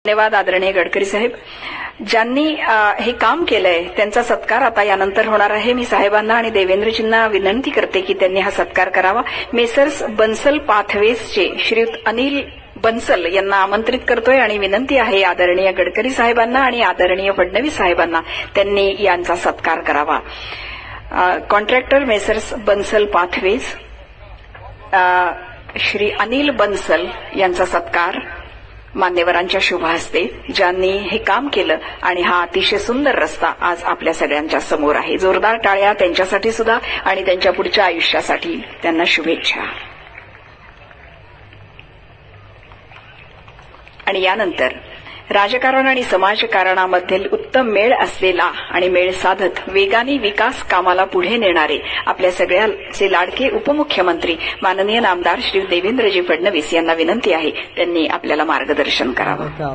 धन्यवाद आदरणीय गडकरी साहेब. ज्यांनी हे काम केलंय त्यांचा सत्कार आता यानंतर होणार आहे. मी साहेबांना आणि देवेंद्रजींना विनंती करते की त्यांनी हा सत्कार करावा. मेसर्स बन्सल पाथवेजचे श्रीयुत अनिल बन्सल यांना आमंत्रित करतोय आणि विनंती आहे आदरणीय गडकरी साहेबांना आणि आदरणीय फडणवीस साहेबांना त्यांनी यांचा सत्कार करावा. Contractor messrs Bansal pathways Shri Anil Bansal यांचा सत्कार मान्यवरांच्या शुभ हस्ते, ज्यांनी हे काम केलं आणि हा अतिशय सुंदर रस्ता आज आपल्या सगळ्यांच्या समोर आहे. जोरदार टाळ्या त्यांच्यासाठी सुद्धा आणि त्यांच्या पुढच्या आयुष्यासाठी त्यांना शुभेच्छा. आणि यानंतर राजकारण आणि समाजकारणामधील उत्तम मेळ असलेला आणि मेळ साधत वेगाने विकास कामाला पुढे नेणारे आपल्या सगळ्यांचे लाडके उपमुख्यमंत्री माननीय नामदार श्री देवेंद्रजी फडणवीस यांना विनंती आहे त्यांनी आपल्याला मार्गदर्शन करावं.